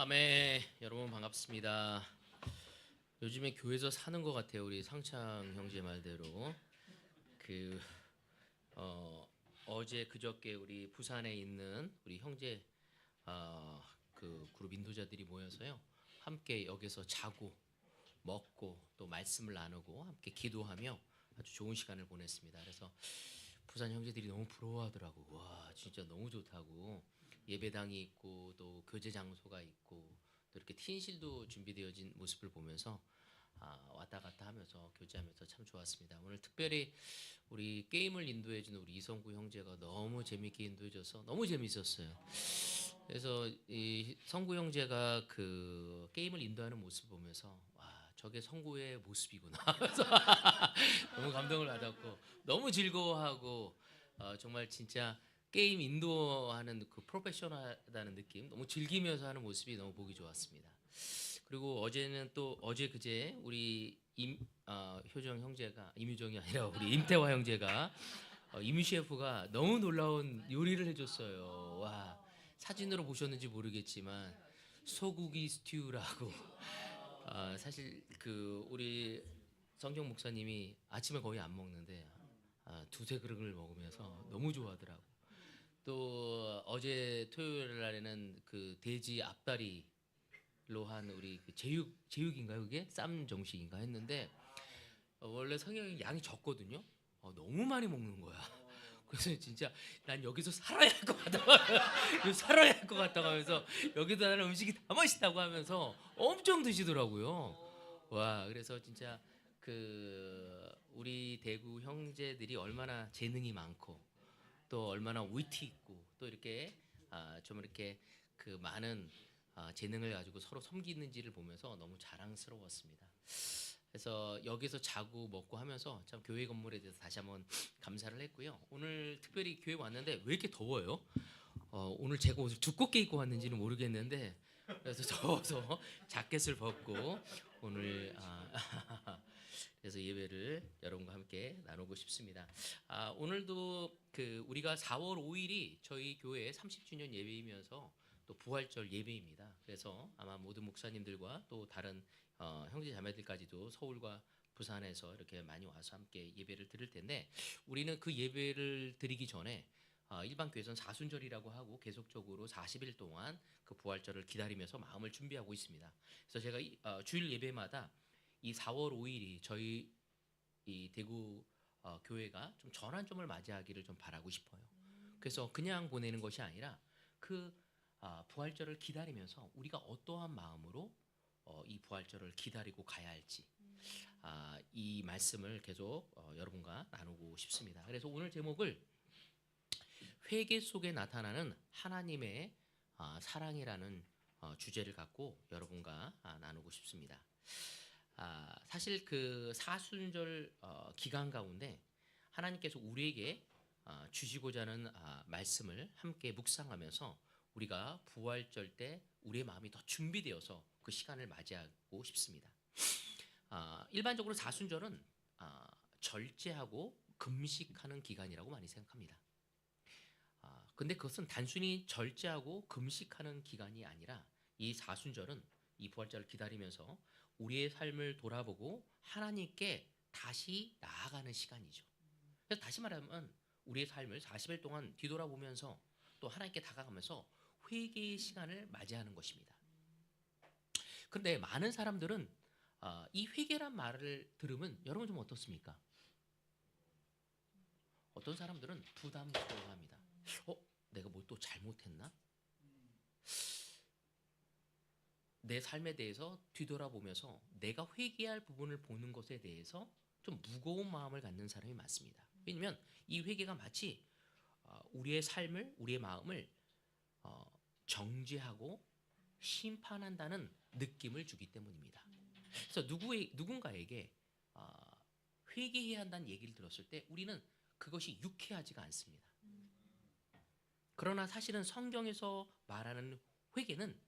아멘. 여러분 반갑습니다. 요즘에 교회에서 사는 것 같아요. 우리 상창 형제 말대로 그 어제 그저께 우리 부산에 있는 우리 형제 그 그룹 인도자들이 모여서요. 함께 여기서 자고 먹고 또 말씀을 나누고 함께 기도하며 아주 좋은 시간을 보냈습니다. 그래서 부산 형제들이 너무 부러워하더라고. 와, 진짜 너무 좋다고. 예배당이 있고 또 교제 장소가 있고 또 이렇게 팀실도 준비되어진 모습을 보면서 왔다 갔다 하면서 교제하면서 참 좋았습니다. 오늘 특별히 우리 게임을 인도해준 우리 이성구 형제가 너무 재밌게 인도해줘서 너무 재밌었어요. 그래서 이 성구 형제가 그 게임을 인도하는 모습을 보면서 와, 저게 성구의 모습이구나. 그래서 너무 감동을 받았고 너무 즐거워하고 정말 진짜 게임 인도하는 그 프로페셔널하다는 느낌, 너무 즐기면서 하는 모습이 너무 보기 좋았습니다. 그리고 어제는 또 어제 그제 우리 효정 형제가 임유정이 아니라 우리 임태화 형제가 이미 셰프가 너무 놀라운 요리를 해줬어요. 와, 사진으로 보셨는지 모르겠지만 소고기 스튜라고 사실 그 우리 성경 목사님이 아침에 거의 안 먹는데 두세 그릇을 먹으면서 너무 좋아하더라고. 또 어제 토요일 날에는 그 돼지 앞다리로 한 우리 그 제육인가요? 그게 쌈 정식인가 했는데 원래 성경이 양이 적거든요. 너무 많이 먹는 거야. 그래서 진짜 난 여기서 살아야 할 것 같다. 살아야 할 것 같다고 하면서 여기도 하는 음식이 다 맛있다고 하면서 엄청 드시더라고요. 와, 그래서 진짜 그 우리 대구 형제들이 얼마나 재능이 많고 또 얼마나 위트 있고 또 이렇게 좀 이렇게 그 많은 재능을 가지고 서로 섬기는지를 보면서 너무 자랑스러웠습니다. 그래서 여기서 자고 먹고 하면서 참 교회 건물에 대해서 다시 한번 감사를 했고요. 오늘 특별히 교회 왔는데 왜 이렇게 더워요? 오늘 제가 옷을 두껍게 입고 왔는지는 모르겠는데 그래서 더워서 자켓을 벗고 오늘 그래서 예배를 여러분과 함께 나누고 싶습니다. 오늘도 그 우리가 4월 5일이 저희 교회 30주년 예배이면서 또 부활절 예배입니다. 그래서 아마 모든 목사님들과 또 다른 형제 자매들까지도 서울과 부산에서 이렇게 많이 와서 함께 예배를 드릴 텐데 우리는 그 예배를 드리기 전에 일반 교회에서는 사순절이라고 하고 계속적으로 40일 동안 그 부활절을 기다리면서 마음을 준비하고 있습니다. 그래서 제가 주일 예배마다 이 4월 5일이 저희 이 대구 교회가 좀 전환점을 맞이하기를 좀 바라고 싶어요. 그래서 그냥 보내는 것이 아니라 그 부활절을 기다리면서 우리가 어떠한 마음으로 이 부활절을 기다리고 가야 할지 이 말씀을 계속 여러분과 나누고 싶습니다. 그래서 오늘 제목을 회개 속에 나타나는 하나님의 사랑이라는 주제를 갖고 여러분과 나누고 싶습니다. 사실 그 사순절 기간 가운데 하나님께서 우리에게 주시고자 하는 말씀을 함께 묵상하면서 우리가 부활절 때 우리의 마음이 더 준비되어서 그 시간을 맞이하고 싶습니다. 일반적으로 사순절은 절제하고 금식하는 기간이라고 많이 생각합니다. 근데 그것은 단순히 절제하고 금식하는 기간이 아니라 이 사순절은 이 부활절을 기다리면서 우리의 삶을 돌아보고 하나님께 다시 나아가는 시간이죠. 그래서 다시 말하면 우리의 삶을 40일 동안 뒤돌아보면서 또 하나님께 다가가면서 회개의 시간을 맞이하는 것입니다. 그런데 많은 사람들은 이 회개란 말을 들으면 여러분 좀 어떻습니까? 어떤 사람들은 부담스러워합니다. 내가 뭘 또 잘못했나? 내 삶에 대해서 뒤돌아보면서 내가 회개할 부분을 보는 것에 대해서 좀 무거운 마음을 갖는 사람이 많습니다. 왜냐하면 이 회개가 마치 우리의 삶을, 우리의 마음을 정죄하고 심판한다는 느낌을 주기 때문입니다. 그래서 누군가에게 회개해야 한다는 얘기를 들었을 때 우리는 그것이 유쾌하지가 않습니다. 그러나 사실은 성경에서 말하는 회개는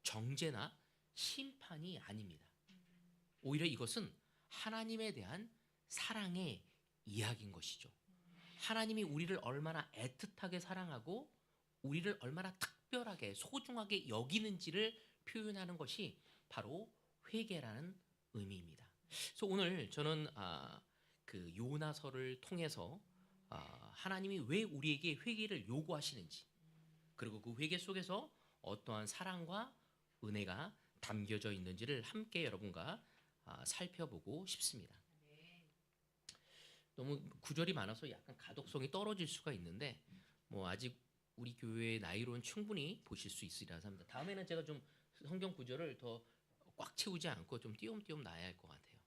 정죄나 심판이 아닙니다. 오히려 이것은 하나님에 대한 사랑의 이야기인 것이죠. 하나님이 우리를 얼마나 애틋하게 사랑하고 우리를 얼마나 특별하게 소중하게 여기는지를 표현하는 것이 바로 회개라는 의미입니다. 그래서 오늘 저는 그 요나서를 통해서 하나님이 왜 우리에게 회개를 요구하시는지, 그리고 그 회개 속에서 어떠한 사랑과 은혜가 담겨져 있는지를 함께 여러분과 살펴보고 싶습니다. 너무 구절이 많아서 약간 가독성이 떨어질 수가 있는데 아직 우리 교회의 나이로는 충분히 보실 수 있으리라 합니다. 다음에는 제가 좀 성경 구절을 더 꽉 채우지 않고 좀 띄엄띄엄 놔야 할 것 같아요.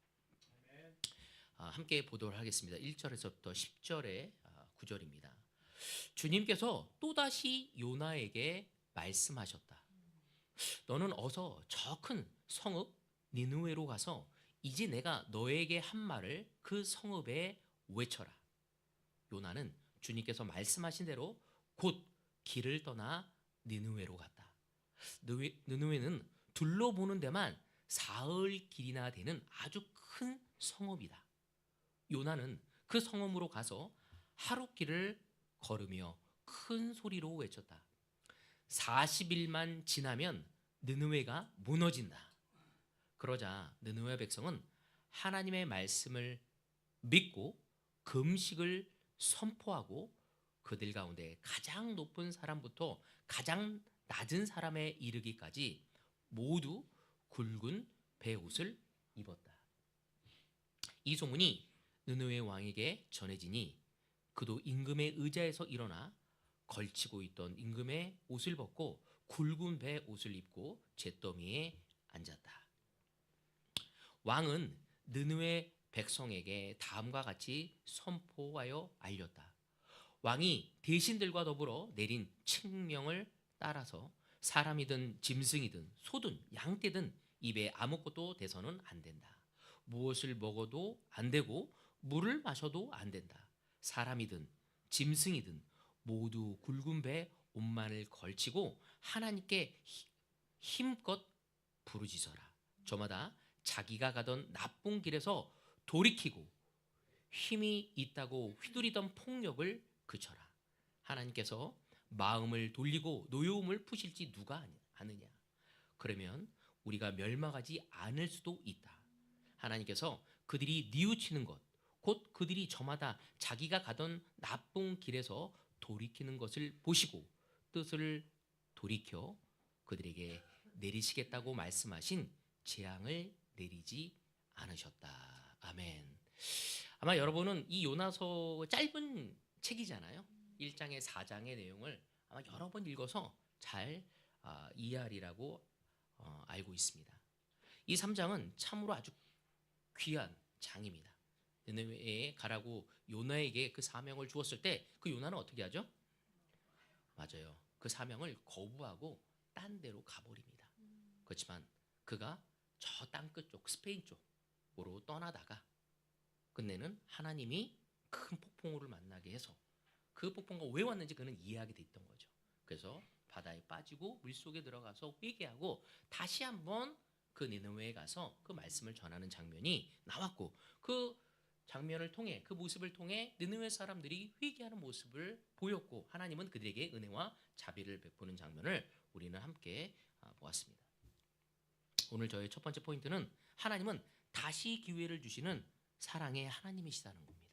함께 보도록 하겠습니다. 1절에서부터 10절의 구절입니다. 주님께서 또다시 요나에게 말씀하셨다. 너는 어서 저 큰 성읍 니느웨로 가서 이제 내가 너에게 한 말을 그 성읍에 외쳐라. 요나는 주님께서 말씀하신 대로 곧 길을 떠나 니느웨로 갔다. 느느웨는 둘러보는 데만 사흘 길이나 되는 아주 큰 성읍이다. 요나는 그 성읍으로 가서 하루 길을 걸으며 큰 소리로 외쳤다. 40일만 지나면 느느웨가 무너진다. 그러자 느느웨 백성은 하나님의 말씀을 믿고 금식을 선포하고 그들 가운데 가장 높은 사람부터 가장 낮은 사람에 이르기까지 모두 굵은 베옷을 입었다. 이 소문이 느느웨 왕에게 전해지니 그도 임금의 의자에서 일어나 걸치고 있던 임금의 옷을 벗고 굵은 배 옷을 입고 잿더미에 앉았다. 왕은 느느웨 백성에게 다음과 같이 선포하여 알렸다. 왕이 대신들과 더불어 내린 칙령을 따라서 사람이든 짐승이든 소든 양떼든 입에 아무것도 대서는 안 된다. 무엇을 먹어도 안 되고 물을 마셔도 안 된다. 사람이든 짐승이든 모두 굵은 배 옷만을 걸치고 하나님께 힘껏 부르짖어라. 저마다 자기가 가던 나쁜 길에서 돌이키고 힘이 있다고 휘두르던 폭력을 그쳐라. 하나님께서 마음을 돌리고 노여움을 푸실지 누가 아느냐. 그러면 우리가 멸망하지 않을 수도 있다. 하나님께서 그들이 뉘우치는 것, 곧 그들이 저마다 자기가 가던 나쁜 길에서 돌이키는 것을 보시고 뜻을 돌이켜 그들에게 내리시겠다고 말씀하신 재앙을 내리지 않으셨다. 아멘. 아마 여러분은 이 요나서 짧은 책이잖아요. 1장에 4장의 내용을 아마 여러 번 읽어서 잘 이해하리라고 알고 있습니다. 이 3장은 참으로 아주 귀한 장입니다. 느느웨에 가라고 요나에게 그 사명을 주었을 때 그 요나는 어떻게 하죠? 맞아요. 그 사명을 거부하고 딴 데로 가버립니다. 그렇지만 그가 저 땅끝 쪽 스페인 쪽으로 떠나다가 끝내는 하나님이 큰 폭풍우를 만나게 해서 그 폭풍우가 왜 왔는지 그는 이해하게 됐던 거죠. 그래서 바다에 빠지고 물속에 들어가서 회개하고 다시 한번 그 니느웨에 가서 그 말씀을 전하는 장면이 나왔고 그 장면을 통해 그 모습을 통해 느느웨 사람들이 회개하는 모습을 보였고 하나님은 그들에게 은혜와 자비를 베푸는 장면을 우리는 함께 보았습니다. 오늘 저의 첫 번째 포인트는 하나님은 다시 기회를 주시는 사랑의 하나님이시다는 겁니다.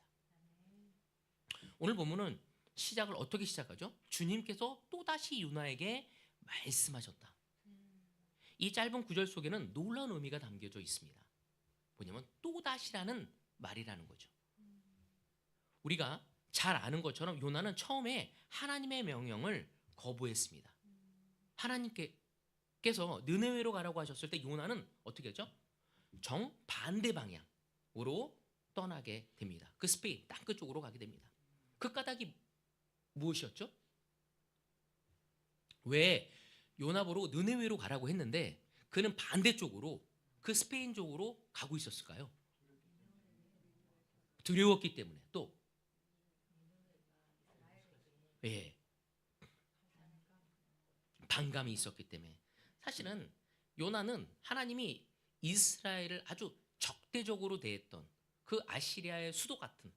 오늘 본문은 시작을 어떻게 시작하죠? 주님께서 또다시 요나에게 말씀하셨다. 이 짧은 구절 속에는 놀라운 의미가 담겨져 있습니다. 뭐냐면 또다시라는 말이라는 거죠. 우리가 잘 아는 것처럼 요나는 처음에 하나님의 명령을 거부했습니다. 하나님께서 느느웨로 가라고 하셨을 때 요나는 어떻게 했죠? 정반대 방향으로 떠나게 됩니다. 그 스페인 땅끝 쪽으로 가게 됩니다. 그 까닭이 무엇이었죠? 왜 요나보로 느느웨로 가라고 했는데 그는 반대쪽으로 그 스페인 쪽으로 가고 있었을까요? 두려웠기 때문에. 또 예, 반감이 있었기 때문에. 사실은 요나는 하나님이 이스라엘을 아주 적대적으로 대했던 그 아시리아의 수도 같은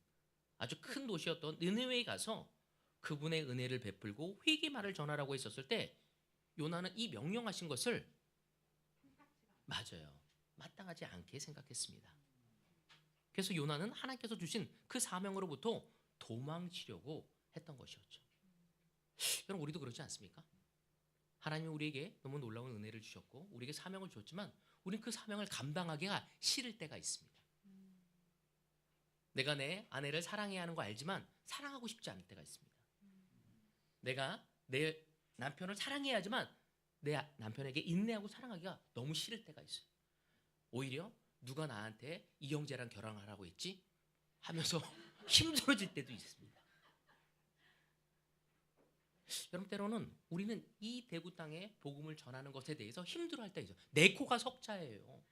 아주 큰 도시였던 느느웨에 가서 그분의 은혜를 베풀고 회개말을 전하라고 했었을 때 요나는 이 명령하신 것을 맞아요. 마땅하지 않게 생각했습니다. 그래서 요나는 하나님께서 주신 그 사명으로부터 도망치려고 했던 것이었죠. 여러분, 우리도 그렇지 않습니까? 하나님이 우리에게 너무 놀라운 은혜를 주셨고 우리에게 사명을 주었지만 우리는 그 사명을 감당하기가 싫을 때가 있습니다. 내가 내 아내를 사랑해야 하는 거 알지만 사랑하고 싶지 않을 때가 있습니다. 내가 내 남편을 사랑해야 하지만 내 남편에게 인내하고 사랑하기가 너무 싫을 때가 있어요. 오히려 누가 나한테 이 형제랑 결혼하라고 했지? 하면서 힘들어질 때도 있습니다. 여러분, 때로는 우리는 이 대구 땅에 복음을 전하는 것에 대해서 힘들어할 때가 있어요. 내 코가 석자예요.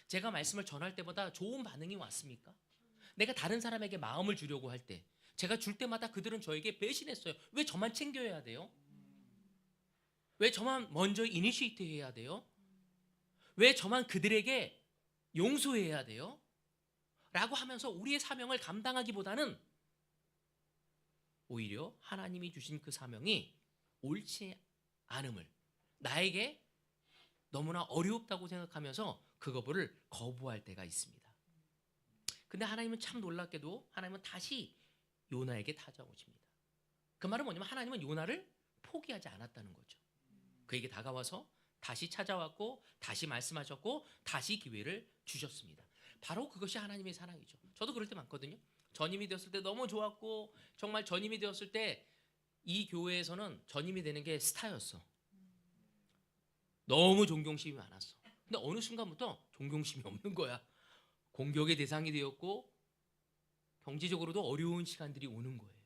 제가 말씀을 전할 때보다 좋은 반응이 왔습니까? 내가 다른 사람에게 마음을 주려고 할 때 제가 줄 때마다 그들은 저에게 배신했어요. 왜 저만 챙겨야 돼요? 왜 저만 먼저 이니시에이트 해야 돼요? 왜 저만 그들에게 용서해야 돼요? 라고 하면서 우리의 사명을 감당하기보다는 오히려 하나님이 주신 그 사명이 옳지 않음을 나에게 너무나 어렵다고 생각하면서 그거를 거부할 때가 있습니다. 근데 하나님은 참 놀랍게도 하나님은 다시 요나에게 찾아오십니다. 그 말은 뭐냐면 하나님은 요나를 포기하지 않았다는 거죠. 그에게 다가와서 다시 찾아왔고 다시 말씀하셨고 다시 기회를 주셨습니다. 바로 그것이 하나님의 사랑이죠. 저도 그럴 때 많거든요. 전임이 되었을 때 너무 좋았고 정말 전임이 되었을 때 이 교회에서는 전임이 되는 게 스타였어. 너무 존경심이 많았어. 근데 어느 순간부터 존경심이 없는 거야. 공격의 대상이 되었고 경제적으로도 어려운 시간들이 오는 거예요.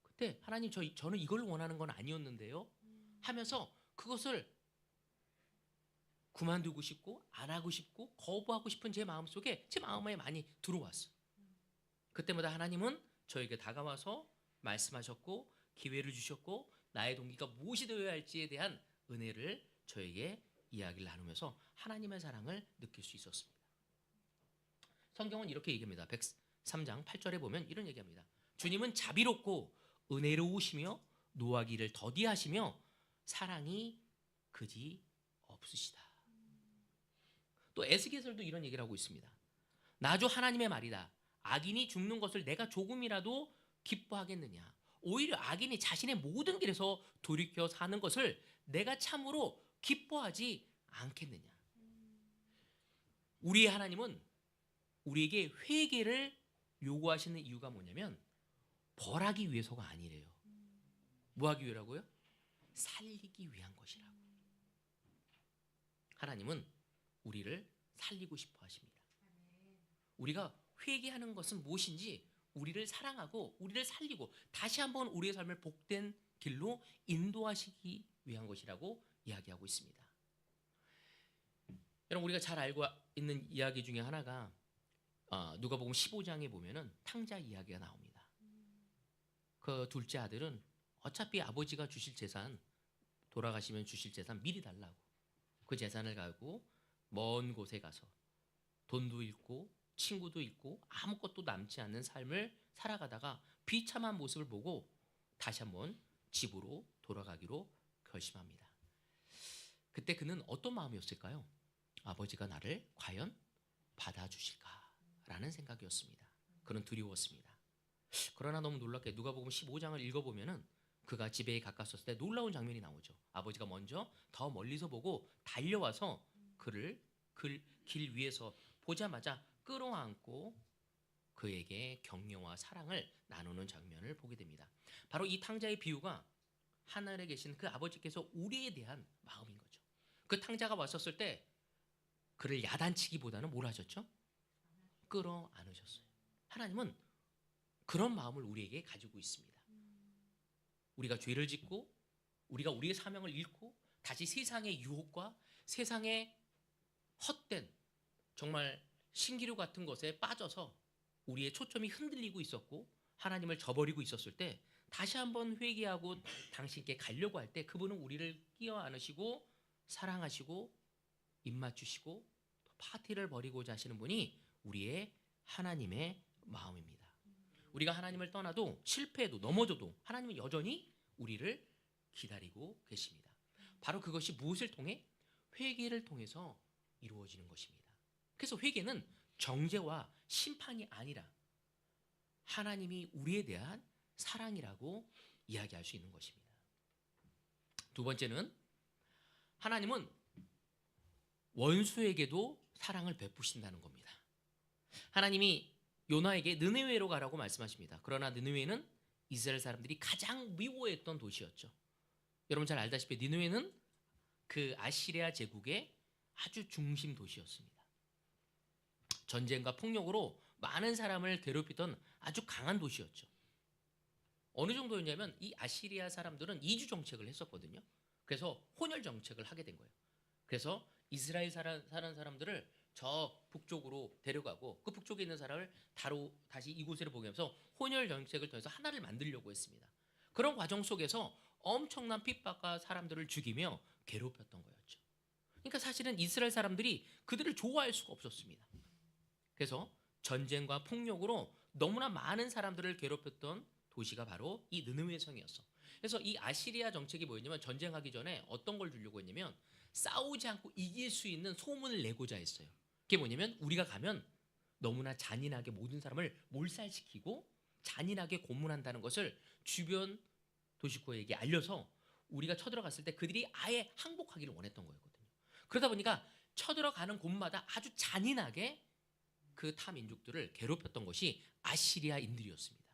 그때 하나님 저는 이걸 원하는 건 아니었는데요 하면서 그것을 그만두고 싶고 안 하고 싶고 거부하고 싶은 제 마음속에 제 마음에 많이 들어왔어요. 그때마다 하나님은 저에게 다가와서 말씀하셨고 기회를 주셨고 나의 동기가 무엇이 되어야 할지에 대한 은혜를 저에게 이야기를 나누면서 하나님의 사랑을 느낄 수 있었습니다. 성경은 이렇게 얘기합니다. 103장 8절에 보면 이런 얘기합니다. 주님은 자비롭고 은혜로우시며 노하기를 더디하시며 사랑이 그지 없으시다. 또 에스겔서도 이런 얘기를 하고 있습니다. 나 주 하나님의 말이다. 악인이 죽는 것을 내가 조금이라도 기뻐하겠느냐. 오히려 악인이 자신의 모든 길에서 돌이켜 사는 것을 내가 참으로 기뻐하지 않겠느냐. 우리의 하나님은 우리에게 회개를 요구하시는 이유가 뭐냐면 벌하기 위해서가 아니래요. 뭐 하기 위해라고요? 살리기 위한 것이라고. 하나님은 우리를 살리고 싶어 하십니다. 우리가 회개하는 것은 무엇인지 우리를 사랑하고 우리를 살리고 다시 한번 우리의 삶을 복된 길로 인도하시기 위한 것이라고 이야기하고 있습니다. 여러분, 우리가 잘 알고 있는 이야기 중에 하나가 누가복음 15장에 보면은 탕자 이야기가 나옵니다. 그 둘째 아들은 어차피 아버지가 주실 재산, 돌아가시면 주실 재산 미리 달라고 그 재산을 가지고 먼 곳에 가서 돈도 잃고 친구도 잃고 아무것도 남지 않는 삶을 살아가다가 비참한 모습을 보고 다시 한번 집으로 돌아가기로 결심합니다. 그때 그는 어떤 마음이었을까요? 아버지가 나를 과연 받아주실까라는 생각이었습니다. 그는 두려웠습니다. 그러나 너무 놀랍게 누가복음 15장을 읽어보면은 그가 집에 가까웠을 때 놀라운 장면이 나오죠. 아버지가 먼저 더 멀리서 보고 달려와서 그를 길 위에서 보자마자 끌어안고 그에게 격려와 사랑을 나누는 장면을 보게 됩니다. 바로 이 탕자의 비유가 하늘에 계신 그 아버지께서 우리에 대한 마음인 거죠. 그 탕자가 왔었을 때 그를 야단치기보다는 뭘 하셨죠? 끌어안으셨어요. 하나님은 그런 마음을 우리에게 가지고 있습니다. 우리가 죄를 짓고 우리가 우리의 사명을 잃고 다시 세상의 유혹과 세상의 헛된 정말 신기루 같은 것에 빠져서 우리의 초점이 흔들리고 있었고 하나님을 저버리고 있었을 때 다시 한번 회개하고 당신께 가려고 할 때 그분은 우리를 끼어 안으시고 사랑하시고 입맞추시고 파티를 벌이고자 하시는 분이 우리의 하나님의 마음입니다. 우리가 하나님을 떠나도 실패해도 넘어져도 하나님은 여전히 우리를 기다리고 계십니다. 바로 그것이 무엇을 통해? 회개를 통해서 이루어지는 것입니다. 그래서 회개는 정죄와 심판이 아니라 하나님이 우리에 대한 사랑이라고 이야기할 수 있는 것입니다. 두 번째는 하나님은 원수에게도 사랑을 베푸신다는 겁니다. 하나님이 요나에게 느느웨로 가라고 말씀하십니다. 그러나 느느웨는 이스라엘 사람들이 가장 미워했던 도시였죠. 여러분 잘 알다시피 느느웨는 그 아시리아 제국의 아주 중심 도시였습니다. 전쟁과 폭력으로 많은 사람을 괴롭히던 아주 강한 도시였죠. 어느 정도였냐면 이 아시리아 사람들은 이주 정책을 했었거든요. 그래서 혼혈 정책을 하게 된 거예요. 그래서 이스라엘 사는 사람들을 저 북쪽으로 데려가고 그 북쪽에 있는 사람을 다시 이곳으로 보내면서 혼혈 정책을 통해서 하나를 만들려고 했습니다. 그런 과정 속에서 엄청난 핍박과 사람들을 죽이며 괴롭혔던 거였죠. 그러니까 사실은 이스라엘 사람들이 그들을 좋아할 수가 없었습니다. 그래서 전쟁과 폭력으로 너무나 많은 사람들을 괴롭혔던 도시가 바로 이 느느웨 성이었어. 그래서 이 아시리아 정책이 뭐였냐면 전쟁하기 전에 어떤 걸 주려고 했냐면 싸우지 않고 이길 수 있는 소문을 내고자 했어요. 그게 뭐냐면 우리가 가면 너무나 잔인하게 모든 사람을 몰살시키고 잔인하게 고문한다는 것을 주변 도시코에게 알려서 우리가 쳐들어갔을 때 그들이 아예 항복하기를 원했던 거였거든요. 그러다 보니까 쳐들어가는 곳마다 아주 잔인하게 그 타 민족들을 괴롭혔던 것이 아시리아인들이었습니다.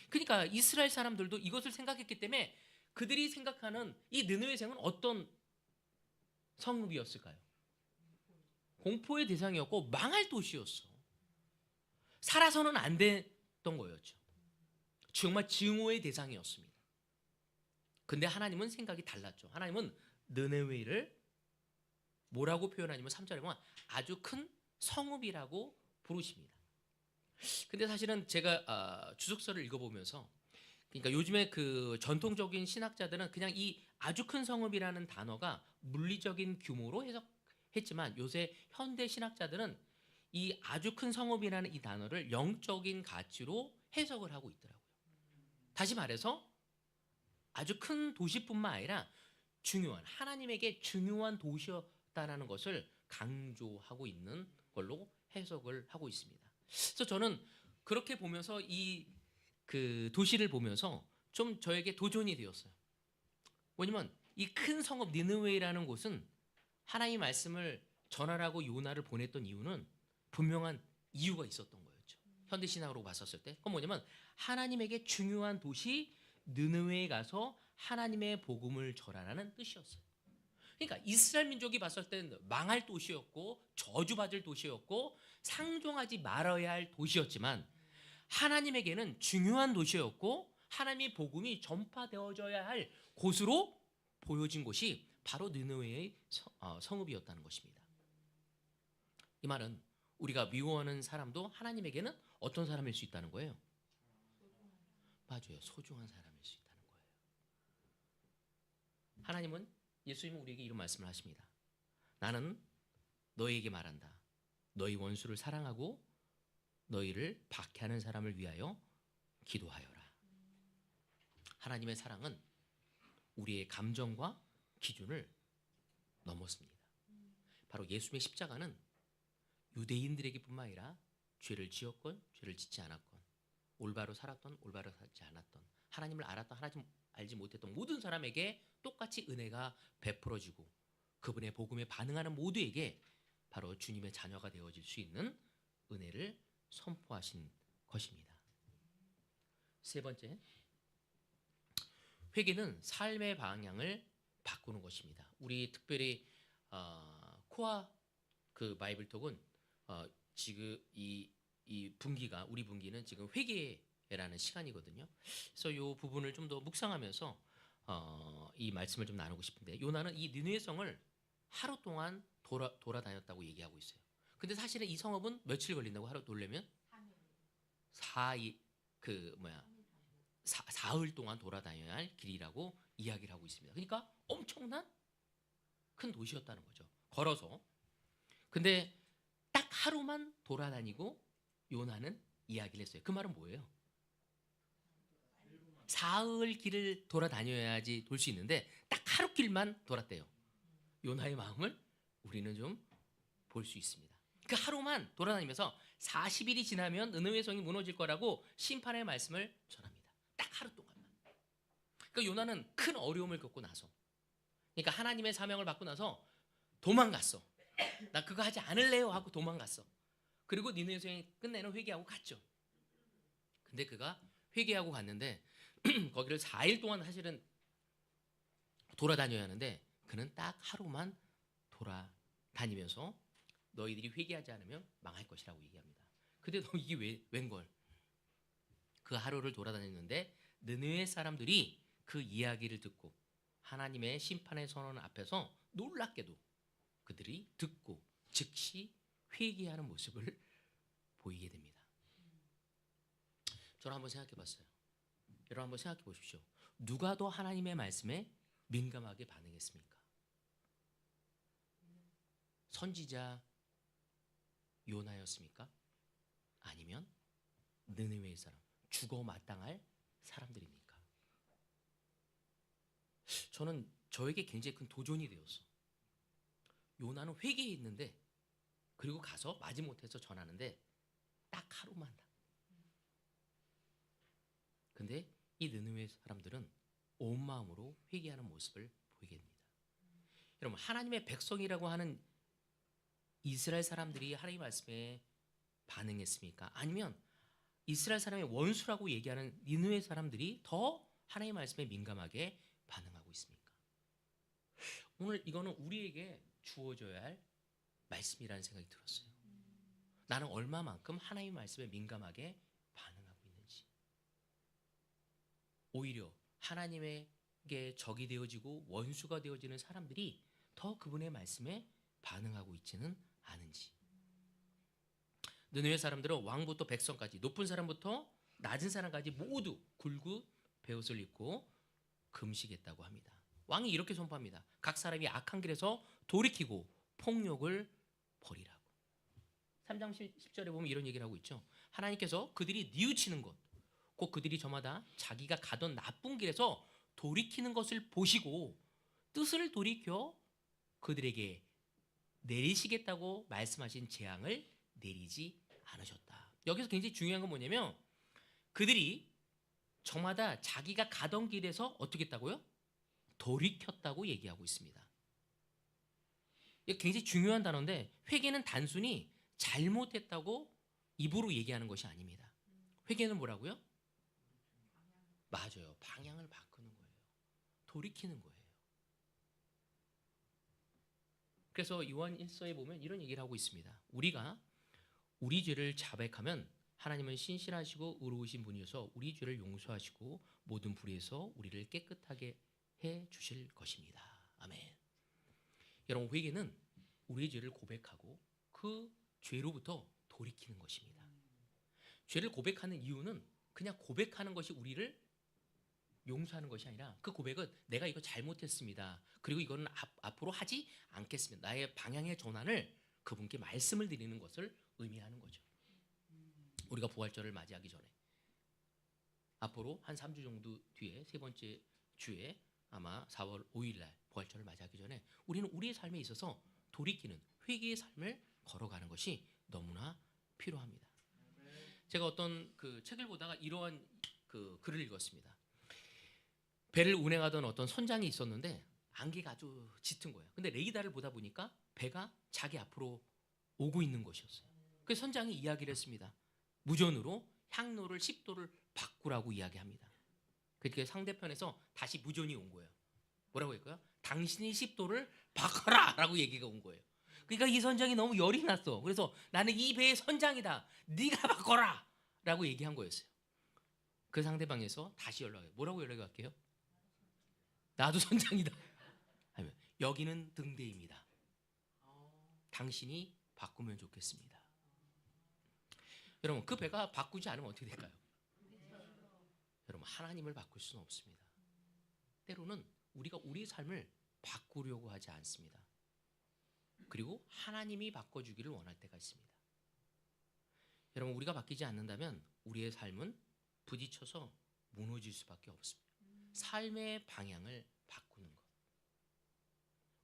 그러니까 이스라엘 사람들도 이것을 생각했기 때문에 그들이 생각하는 이 느느웨 성은 어떤 성읍이었을까요? 공포의 대상이었고 망할 도시였어. 살아서는 안 됐던 거였죠. 정말 증오의 대상이었습니다. 근데 하나님은 생각이 달랐죠. 하나님은 느느웨를 뭐라고 표현하냐면 3절에 보면 아주 큰 성읍이라고 부르십니다. 근데 사실은 제가 주석서를 읽어보면서 그러니까 요즘에 그 전통적인 신학자들은 그냥 이 아주 큰 성읍이라는 단어가 물리적인 규모로 해석했지만 요새 현대 신학자들은 이 아주 큰 성읍이라는 이 단어를 영적인 가치로 해석을 하고 있더라고요. 다시 말해서 아주 큰 도시뿐만 아니라 중요한 하나님에게 중요한 도시였다라는 것을 강조하고 있는 걸로 해석을 하고 있습니다. 그래서 저는 그렇게 보면서 이 그 도시를 보면서 좀 저에게 도전이 되었어요. 뭐냐면 이 큰 성읍 니느웨라는 곳은 하나님의 말씀을 전하라고 요나를 보냈던 이유는 분명한 이유가 있었던 거였죠. 현대 신학으로 봤었을 때 그건 뭐냐면 하나님에게 중요한 도시 느느웨에 가서 하나님의 복음을 전하라는 뜻이었어요. 그러니까 이스라엘 민족이 봤을 때는 망할 도시였고 저주받을 도시였고 상종하지 말아야 할 도시였지만 하나님에게는 중요한 도시였고 하나님의 복음이 전파되어져야 할 곳으로 보여진 곳이 바로 느느웨의 성읍이었다는 것입니다. 이 말은 우리가 미워하는 사람도 하나님에게는 어떤 사람일 수 있다는 거예요? 맞아요. 소중한 사람일 수 있다는 거예요. 하나님은 예수님은 우리에게 이런 말씀을 하십니다. 나는 너희에게 말한다. 너희 원수를 사랑하고 너희를 박해하는 사람을 위하여 기도하여라. 하나님의 사랑은 우리의 감정과 기준을 넘었습니다. 바로 예수님의 십자가는 유대인들에게뿐만 아니라 죄를 지었건 죄를 짓지 않았건 올바로 살았던 올바로 살지 않았던 하나님을 알았던 하나님 알지 못했던 모든 사람에게 똑같이 은혜가 베풀어지고 그분의 복음에 반응하는 모두에게 바로 주님의 자녀가 되어질 수 있는 은혜를 선포하신 것입니다. 세 번째, 회개는 삶의 방향을 바꾸는 것입니다. 우리 특별히 코아 그 바이블톡은 지금 이 분기가 우리 분기는 지금 회개라는 시간이거든요. 그래서 이 부분을 좀 더 묵상하면서 이 말씀을 좀 나누고 싶은데 요나는 이 느느웨 성을 하루 동안 돌아다녔다고 얘기하고 있어요. 근데 사실은 이 성읍은 며칠 걸린다고 하루 돌려면 4일 동안 돌아다녀야 할 길이라고 이야기를 하고 있습니다. 그러니까 엄청난 큰 도시였다는 거죠. 걸어서. 근데 딱 하루만 돌아다니고 요나는 이야기를 했어요. 그 말은 뭐예요? 사흘 길을 돌아다녀야지 돌 수 있는데 딱 하루 길만 돌았대요. 요나의 마음을 우리는 좀 볼 수 있습니다. 그 하루만 돌아다니면서 40일이 지나면 느느웨 성이 무너질 거라고 심판의 말씀을 전합니다. 딱 하루 동안만. 그러니까 요나는 큰 어려움을 겪고 나서, 그러니까 하나님의 사명을 받고 나서 도망갔어. 나 그거 하지 않을래요 하고 도망갔어. 그리고 니느웨 성이 끝내는 회개하고 갔죠. 근데 그가 회개하고 갔는데 거기를 4일 동안 사실은 돌아다녀야 하는데 그는 딱 하루만 돌아다니면서 너희들이 회개하지 않으면 망할 것이라고 얘기합니다. 근데 너 이게 웬걸? 그 하루를 돌아다녔는데 느느웨 사람들이 그 이야기를 듣고 하나님의 심판의 선언 앞에서 놀랍게도 그들이 듣고 즉시 회개하는 모습을 보이게 됩니다. 저는 한번 생각해 봤어요. 여러분 한번 생각해 보십시오. 누가 더 하나님의 말씀에 민감하게 반응했습니까? 선지자 요나였습니까? 아니면 느느웨 사람, 죽어 마땅할 사람들입니까? 저는 저에게 굉장히 큰 도전이 되었어. 요나는 회개했는데 그리고 가서 마지못해서 전하는데 딱 하루만. 근데 이 느느웨 사람들은 온 마음으로 회개하는 모습을 보이게 됩니다. 여러분, 하나님의 백성이라고 하는 이스라엘 사람들이 하나님의 말씀에 반응했습니까? 아니면 이스라엘 사람의 원수라고 얘기하는 니느웨 사람들이 더 하나님의 말씀에 민감하게 반응하고 있습니까? 오늘 이거는 우리에게 주어져야 할 말씀이라는 생각이 들었어요. 나는 얼마만큼 하나님의 말씀에 민감하게 반응하고 있는지. 오히려 하나님에게 적이 되어지고 원수가 되어지는 사람들이 더 그분의 말씀에 반응하고 있지는 않은지. 느느웨 사람들은 왕부터 백성까지, 높은 사람부터 낮은 사람까지 모두 굵은 베옷을 입고 금식했다고 합니다. 왕이 이렇게 선포합니다. 각 사람이 악한 길에서 돌이키고 폭력을 버리라고. 3장 10절에 보면 이런 얘기를 하고 있죠. 하나님께서 그들이 뉘우치는 것, 곧 그들이 저마다 자기가 가던 나쁜 길에서 돌이키는 것을 보시고 뜻을 돌이켜 그들에게 내리시겠다고 말씀하신 재앙을 내리지 않으셨다. 여기서 굉장히 중요한 건 뭐냐면 그들이 저마다 자기가 가던 길에서 어떻게 했다고요? 돌이켰다고 얘기하고 있습니다. 이게 굉장히 중요한 단어인데 회개는 단순히 잘못했다고 입으로 얘기하는 것이 아닙니다. 회개는 뭐라고요? 맞아요. 방향을 바꾸는 거예요. 돌이키는 거예요. 그래서 요한 1서에 보면 이런 얘기를 하고 있습니다. 우리가 우리 죄를 자백하면 하나님은 신실하시고 의로우신 분이어서 우리 죄를 용서하시고 모든 불의에서 우리를 깨끗하게 해 주실 것입니다. 아멘. 여러분, 회개는 우리의 죄를 고백하고 그 죄로부터 돌이키는 것입니다. 죄를 고백하는 이유는 그냥 고백하는 것이 우리를 용서하는 것이 아니라 그 고백은 내가 이거 잘못했습니다. 그리고 이거는 앞으로 하지 않겠습니다. 나의 방향의 전환을 그분께 말씀을 드리는 것을 의미하는 거죠. 우리가 부활절을 맞이하기 전에 앞으로 한 3주 정도 뒤에 세 번째 주에 아마 4월 5일 날 부활절을 맞이하기 전에 우리는 우리의 삶에 있어서 돌이키는 회개의 삶을 걸어가는 것이 너무나 필요합니다. 제가 어떤 그 책을 보다가 이러한 그 글을 읽었습니다. 배를 운행하던 어떤 선장이 있었는데 안개가 아주 짙은 거예요. 근데 레이더를 보다 보니까 배가 자기 앞으로 오고 있는 것이었어요. 그래서 선장이 이야기를 했습니다. 무전으로 향로를 10도를 바꾸라고 이야기합니다. 그러니까 상대편에서 다시 무전이 온 거예요. 뭐라고 할까요? 당신이 10도를 바꿔라 라고 얘기가 온 거예요. 그러니까 이 선장이 너무 열이 났어. 그래서 나는 이 배의 선장이다. 네가 바꿔라 라고 얘기한 거였어요. 그 상대방에서 다시 연락해요. 뭐라고 연락이 왔게요? 나도 선장이다. 아니면 여기는 등대입니다. 당신이 바꾸면 좋겠습니다. 여러분, 그 배가 바꾸지 않으면 어떻게 될까요? 여러분, 하나님을 바꿀 수는 없습니다. 때로는 우리가 우리의 삶을 바꾸려고 하지 않습니다. 그리고 하나님이 바꿔주기를 원할 때가 있습니다. 여러분, 우리가 바뀌지 않는다면 우리의 삶은 부딪혀서 무너질 수밖에 없습니다. 삶의 방향을 바꾸는 것,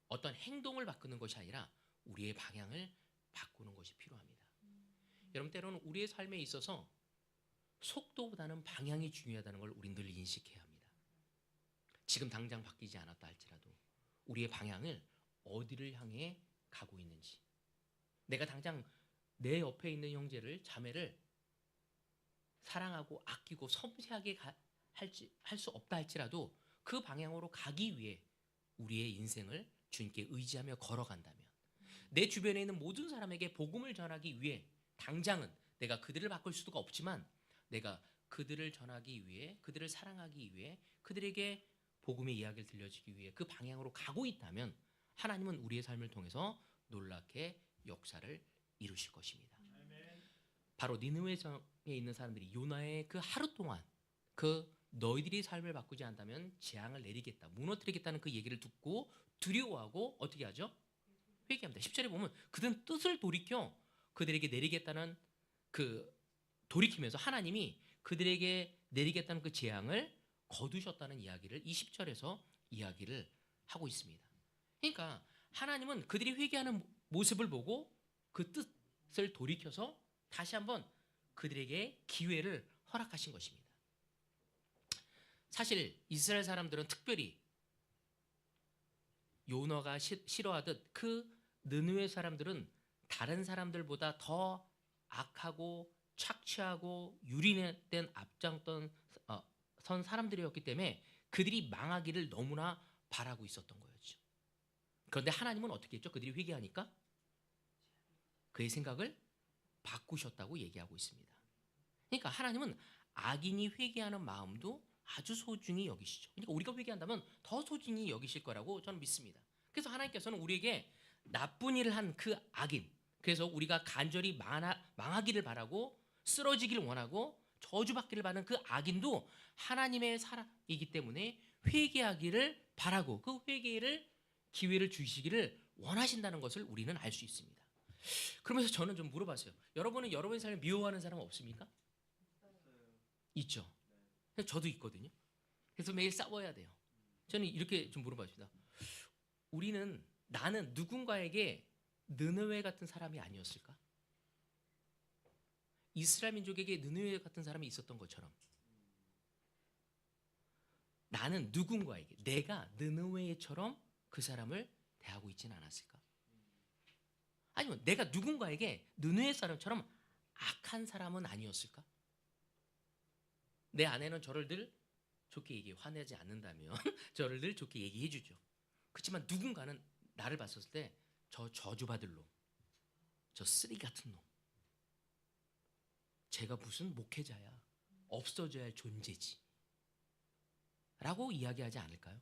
어떤 행동을 바꾸는 것이 아니라 우리의 방향을 바꾸는 것이 필요합니다. 여러분, 때로는 우리의 삶에 있어서 속도보다는 방향이 중요하다는 걸 우리 늘 인식해야 합니다. 지금 당장 바뀌지 않았다 할지라도 우리의 방향을 어디를 향해 가고 있는지, 내가 당장 내 옆에 있는 형제를, 자매를 사랑하고 아끼고 섬세하게 할 수 없다 할지라도 그 방향으로 가기 위해 우리의 인생을 주님께 의지하며 걸어간다면, 내 주변에 있는 모든 사람에게 복음을 전하기 위해 당장은 내가 그들을 바꿀 수가 없지만 내가 그들을 전하기 위해, 그들을 사랑하기 위해, 그들에게 복음의 이야기를 들려주기 위해 그 방향으로 가고 있다면 하나님은 우리의 삶을 통해서 놀랍게 역사를 이루실 것입니다. 바로 니느웨 성에 있는 사람들이 요나의 그 하루 동안 그 너희들이 삶을 바꾸지 않다면 재앙을 내리겠다, 무너뜨리겠다는 그 얘기를 듣고 두려워하고 어떻게 하죠? 회개합니다. 10절에 보면 그들은 뜻을 돌이켜 그들에게 내리겠다는 그 돌이키면서 하나님이 그들에게 내리겠다는 그 재앙을 거두셨다는 이야기를 이 10절에서 이야기를 하고 있습니다. 그러니까 하나님은 그들이 회개하는 모습을 보고 그 뜻을 돌이켜서 다시 한번 그들에게 기회를 허락하신 것입니다. 사실 이스라엘 사람들은 특별히 요나가 싫어하듯 그 느느웨 사람들은 다른 사람들보다 더 악하고 착취하고 유린된 앞장던 선 사람들이었기 때문에 그들이 망하기를 너무나 바라고 있었던 거였죠. 그런데 하나님은 어떻게 했죠? 그들이 회개하니까 그의 생각을 바꾸셨다고 얘기하고 있습니다. 그러니까 하나님은 악인이 회개하는 마음도 아주 소중히 여기시죠. 그러니까 우리가 회개한다면 더 소중히 여기실 거라고 저는 믿습니다. 그래서 하나님께서는 우리에게 나쁜 일을 한 그 악인, 그래서 우리가 간절히 망하기를 바라고 쓰러지기를 원하고 저주받기를 바라는 그 악인도 하나님의 사람이기 때문에 회개하기를 바라고 그 회개를 기회를 주시기를 원하신다는 것을 우리는 알 수 있습니다. 그러면서 저는 좀 물어봤어요. 여러분은 여러분의 삶을 미워하는 사람 없습니까? 있죠. 저도 있거든요. 그래서 매일 싸워야 돼요. 저는 이렇게 좀 물어봤습니다. 나는 누군가에게 느느웨 같은 사람이 아니었을까? 이스라엘 민족에게 느느웨 같은 사람이 있었던 것처럼 나는 누군가에게, 내가 느느웨처럼 그 사람을 대하고 있지는 않았을까? 아니면 내가 누군가에게 느느웨 사람처럼 악한 사람은 아니었을까? 내 아내는 저를 늘 좋게 얘기해, 화내지 않는다면 저를 늘 좋게 얘기해 주죠. 그렇지만 누군가는 나를 봤을 때 저 저주받을 놈, 저 쓰레기 같은 놈, 제가 무슨 목회자야, 없어져야 할 존재지 라고 이야기하지 않을까요?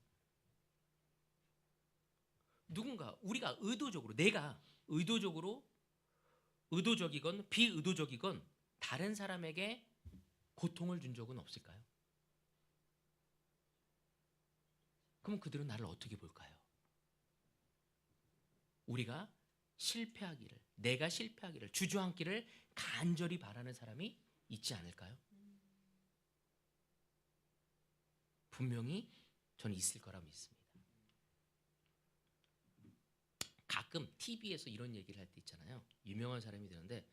누군가 우리가 의도적으로, 내가 의도적이건 비의도적이건 다른 사람에게 고통을 준 적은 없을까요? 그럼 그들은 나를 어떻게 볼까요? 우리가 실패하기를, 내가 실패하기를, 주저앉기를 간절히 바라는 사람이 있지 않을까요? 분명히 저는 있을 거라 믿습니다. 가끔 TV에서 이런 얘기를 할 때 있잖아요. 유명한 사람이 되는데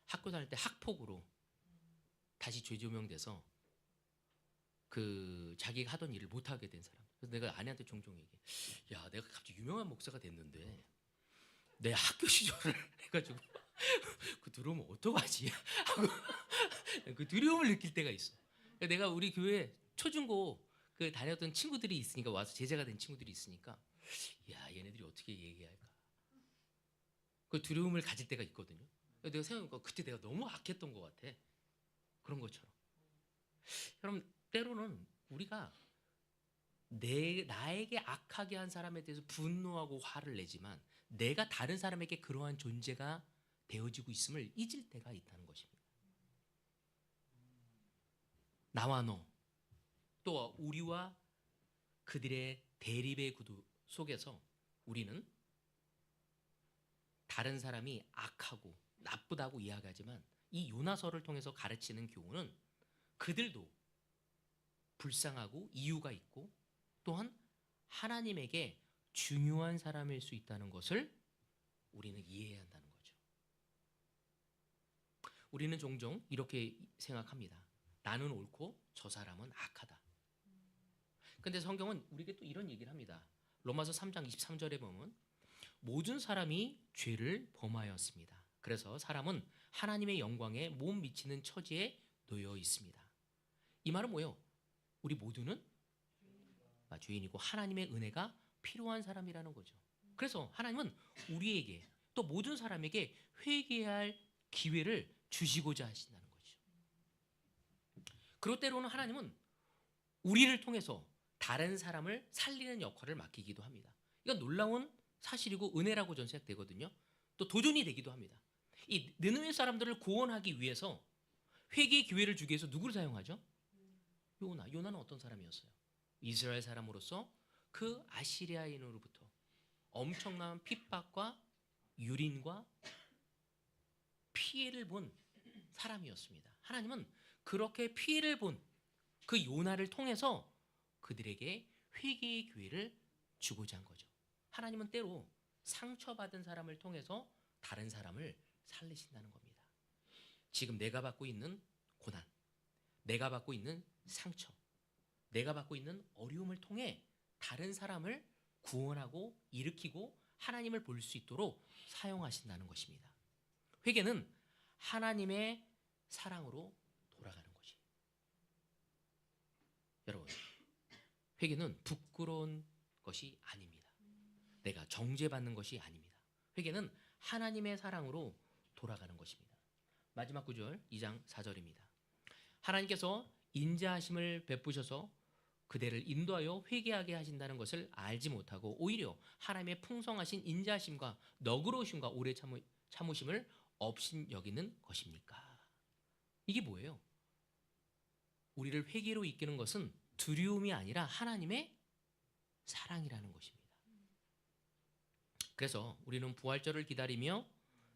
학교 다닐 때 학폭으로 다시 재조명돼서 그 자기가 하던 일을 못하게 된 사람. 그래서 내가 아내한테 종종 얘기해. 야, 내가 갑자기 유명한 목사가 됐는데 내 학교 시절을 해가지고 그 들어오면 어떡하지? 하고 그 두려움을 느낄 때가 있어. 내가 우리 교회 초중고 그 다녔던 친구들이 있으니까, 와서 제자가 된 친구들이 있으니까, 야, 얘네들이 어떻게 얘기할까? 그 두려움을 가질 때가 있거든요. 내가 생각해보니까 그때 내가 너무 악했던 것 같아. 그런 것처럼. 여러분, 때로는 우리가 나에게 악하게 한 사람에 대해서 분노하고 화를 내지만 내가 다른 사람에게 그러한 존재가 되어지고 있음을 잊을 때가 있다는 것입니다. 나와 너, 또 우리와 그들의 대립의 구도 속에서 우리는 다른 사람이 악하고 나쁘다고 이야기하지만 이 요나서를 통해서 가르치는 교훈은 그들도 불쌍하고 이유가 있고 또한 하나님에게 중요한 사람일 수 있다는 것을 우리는 이해해야 한다는 거죠. 우리는 종종 이렇게 생각합니다. 나는 옳고 저 사람은 악하다. 근데 성경은 우리에게 또 이런 얘기를 합니다. 로마서 3장 23절에 보면 모든 사람이 죄를 범하였습니다. 그래서 사람은 하나님의 영광에 못 미치는 처지에 놓여 있습니다. 이 말은 뭐예요? 우리 모두는 죄인이고 하나님의 은혜가 필요한 사람이라는 거죠. 그래서 하나님은 우리에게 또 모든 사람에게 회개할 기회를 주시고자 하신다는 거죠. 그리고 때로는 하나님은 우리를 통해서 다른 사람을 살리는 역할을 맡기기도 합니다. 이건 놀라운 사실이고 은혜라고 저는 생각되거든요. 또 도전이 되기도 합니다. 이 느느웨 사람들을 구원하기 위해서 회개의 기회를 주기 위해서 누구를 사용하죠? 요나는 어떤 사람이었어요? 이스라엘 사람으로서 그 아시리아인으로부터 엄청난 핍박과 유린과 피해를 본 사람이었습니다. 하나님은 그렇게 피해를 본 그 요나를 통해서 그들에게 회개의 기회를 주고자 한 거죠. 하나님은 때로 상처받은 사람을 통해서 다른 사람을 살리신다는 겁니다. 지금 내가 받고 있는 고난, 내가 받고 있는 상처, 내가 받고 있는 어려움을 통해 다른 사람을 구원하고 일으키고 하나님을 볼 수 있도록 사용하신다는 것입니다. 회개는 하나님의 사랑으로 돌아가는 것이에요. 여러분, 회개는 부끄러운 것이 아닙니다. 내가 정죄받는 것이 아닙니다. 회개는 하나님의 사랑으로 돌아가는 것입니다. 마지막 구절 2장 4절입니다. 하나님께서 인자하심을 베푸셔서 그대를 인도하여 회개하게 하신다는 것을 알지 못하고 오히려 하나님의 풍성하신 인자하심과 너그러우심과 오래 참으심을 없인 여기는 것입니까? 이게 뭐예요? 우리를 회개로 이끄는 것은 두려움이 아니라 하나님의 사랑이라는 것입니다. 그래서 우리는 부활절을 기다리며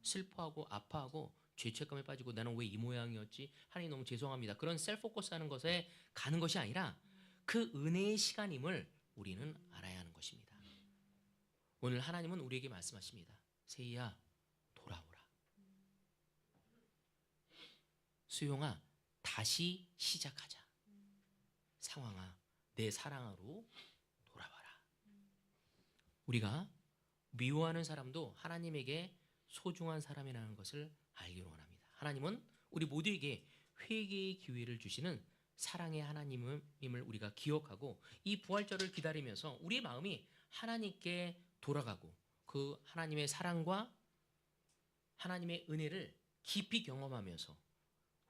슬퍼하고 아파하고 죄책감에 빠지고 나는 왜 이 모양이었지? 하나님 너무 죄송합니다. 그런 셀포커스 하는 것에 가는 것이 아니라 그 은혜의 시간임을 우리는 알아야 하는 것입니다. 오늘 하나님은 우리에게 말씀하십니다. 세희야, 돌아오라. 수용아, 다시 시작하자. 상황아, 내 사랑으로 돌아와라. 우리가 미워하는 사람도 하나님에게 소중한 사람이라는 것을 알기로 원합니다. 하나님은 우리 모두에게 회개의 기회를 주시는 사랑의 하나님임을 우리가 기억하고 이 부활절을 기다리면서 우리의 마음이 하나님께 돌아가고 그 하나님의 사랑과 하나님의 은혜를 깊이 경험하면서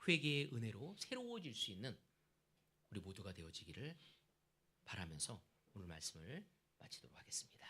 회개의 은혜로 새로워질 수 있는 우리 모두가 되어지기를 바라면서 오늘 말씀을 마치도록 하겠습니다.